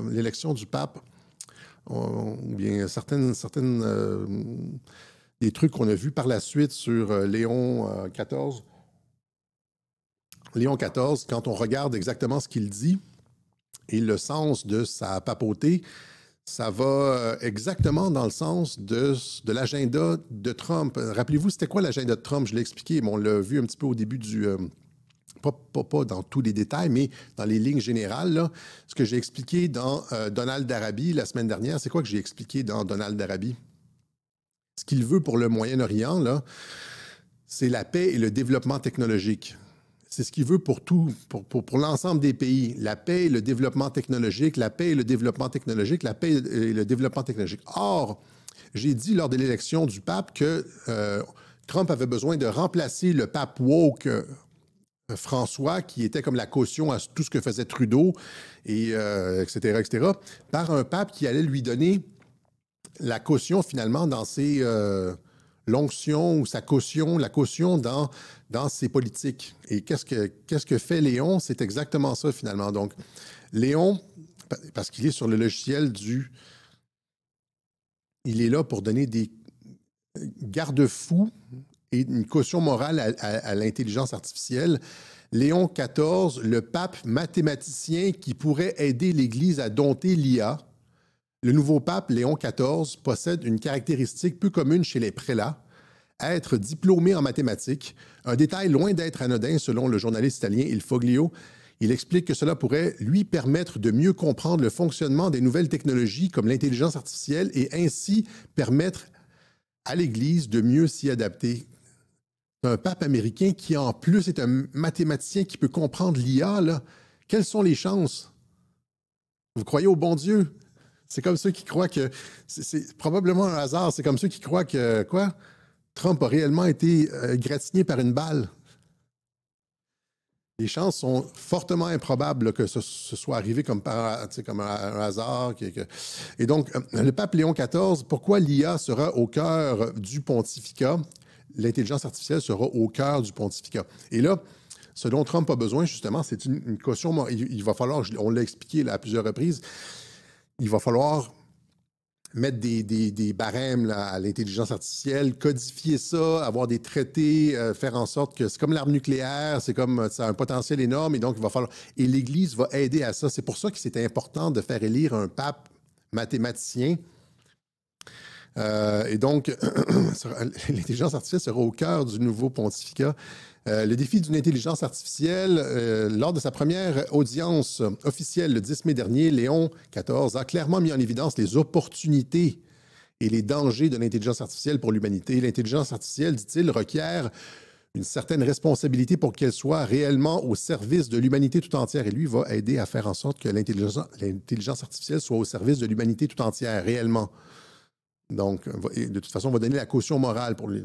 l'élection du pape, ou bien des trucs qu'on a vus par la suite sur Léon XIV. Léon XIV, quand on regarde exactement ce qu'il dit et le sens de sa papauté, ça va exactement dans le sens de l'agenda de Trump. Rappelez-vous, c'était quoi l'agenda de Trump? Je l'ai expliqué, mais on l'a vu un petit peu au début du... pas dans tous les détails, mais dans les lignes générales. Là, ce que j'ai expliqué dans Donald d'Arabie la semaine dernière, c'est quoi que j'ai expliqué dans Donald d'Arabie? Ce qu'il veut pour le Moyen-Orient, là, c'est la paix et le développement technologique. C'est ce qu'il veut pour tout, pour l'ensemble des pays. La paix et le développement technologique, la paix et le développement technologique, la paix et le développement technologique. Or, j'ai dit lors de l'élection du pape que Trump avait besoin de remplacer le pape woke François, qui était comme la caution à tout ce que faisait Trudeau, et, etc., par un pape qui allait lui donner la caution finalement dans ses... l'onction ou sa caution, la caution dans ses politiques. Et qu'est-ce que fait Léon? C'est exactement ça, finalement. Donc, Léon, parce qu'il est sur le logiciel du... Il est là pour donner des garde-fous et une caution morale à l'intelligence artificielle. Léon XIV, le pape mathématicien qui pourrait aider l'Église à dompter l'IA. Le nouveau pape, Léon XIV, possède une caractéristique peu commune chez les prélats, être diplômé en mathématiques, un détail loin d'être anodin selon le journaliste italien Il Foglio. Il explique que cela pourrait lui permettre de mieux comprendre le fonctionnement des nouvelles technologies comme l'intelligence artificielle et ainsi permettre à l'Église de mieux s'y adapter. Un pape américain qui en plus est un mathématicien qui peut comprendre l'IA, là. Quelles sont les chances? Vous croyez au bon Dieu? C'est comme ceux qui croient que... C'est probablement un hasard. C'est comme ceux qui croient que... Quoi? Trump a réellement été gratigné par une balle. Les chances sont fortement improbables que ce soit arrivé comme un hasard. Et donc, le pape Léon XIV, pourquoi l'IA sera au cœur du pontificat? L'intelligence artificielle sera au cœur du pontificat. Et là, ce dont Trump a besoin, justement, c'est une caution. Il va falloir, on l'a expliqué là, à plusieurs reprises, il va falloir mettre des barèmes là, à l'intelligence artificielle, codifier ça, avoir des traités, faire en sorte que c'est comme l'arme nucléaire, c'est comme ça a un potentiel énorme et donc il va falloir... Et l'Église va aider à ça. C'est pour ça que c'était important de faire élire un pape mathématicien. Et donc, l'intelligence artificielle sera au cœur du nouveau pontificat. Le défi d'une intelligence artificielle, lors de sa première audience officielle le 10 mai dernier, Léon XIV a clairement mis en évidence les opportunités et les dangers de l'intelligence artificielle pour l'humanité. L'intelligence artificielle, dit-il, requiert une certaine responsabilité pour qu'elle soit réellement au service de l'humanité tout entière. Et lui va aider à faire en sorte que l'intelligence artificielle soit au service de l'humanité tout entière, réellement. Donc, de toute façon, on va donner la caution morale pour lui.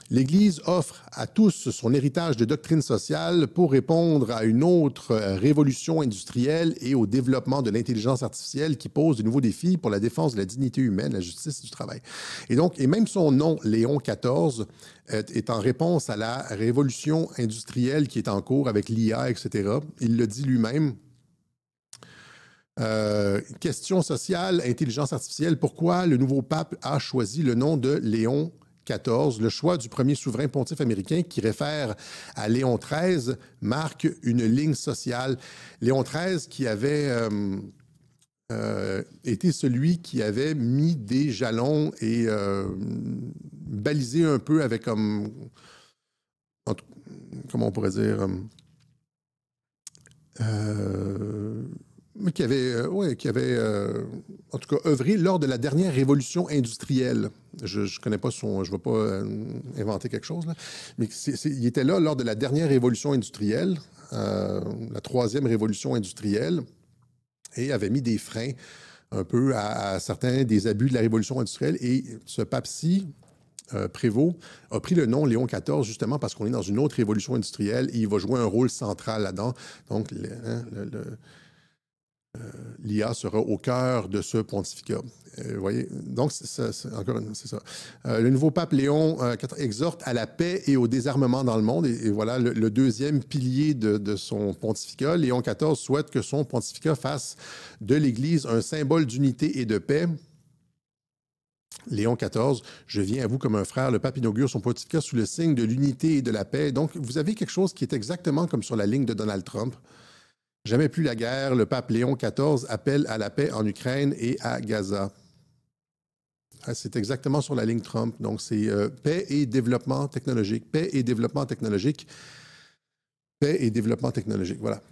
L'Église offre à tous son héritage de doctrine sociale pour répondre à une autre révolution industrielle et au développement de l'intelligence artificielle qui pose de nouveaux défis pour la défense de la dignité humaine, la justice et du travail. Et donc, et même son nom, Léon XIV, est en réponse à la révolution industrielle qui est en cours avec l'IA, etc. Il le dit lui-même. Question sociale, intelligence artificielle. Pourquoi le nouveau pape a choisi le nom de Léon XIV? Le choix du premier souverain pontife américain qui réfère à Léon XIII marque une ligne sociale. Léon XIII qui avait été celui qui avait mis des jalons et balisé un peu avec comment on pourrait dire... qui avait, en tout cas, œuvré lors de la dernière révolution industrielle. Je ne connais pas son... Je ne vais pas inventer quelque chose, là. Mais il était là lors de la dernière révolution industrielle, la troisième révolution industrielle, et avait mis des freins un peu à certains des abus de la révolution industrielle. Et ce pape-ci, Prévost, a pris le nom Léon XIV justement parce qu'on est dans une autre révolution industrielle et il va jouer un rôle central là-dedans. Donc, L'IA sera au cœur de ce pontificat. Vous voyez, donc c'est ça. Le nouveau pape Léon XIV exhorte à la paix et au désarmement dans le monde. Et voilà le deuxième pilier de son pontificat. Léon XIV souhaite que son pontificat fasse de l'Église un symbole d'unité et de paix. Léon XIV, je viens à vous comme un frère. Le pape inaugure son pontificat sous le signe de l'unité et de la paix. Donc, vous avez quelque chose qui est exactement comme sur la ligne de Donald Trump. Jamais plus la guerre. Le pape Léon XIV appelle à la paix en Ukraine et à Gaza. C'est exactement sur la ligne Trump. Donc, c'est paix et développement technologique. Paix et développement technologique. Paix et développement technologique. Voilà.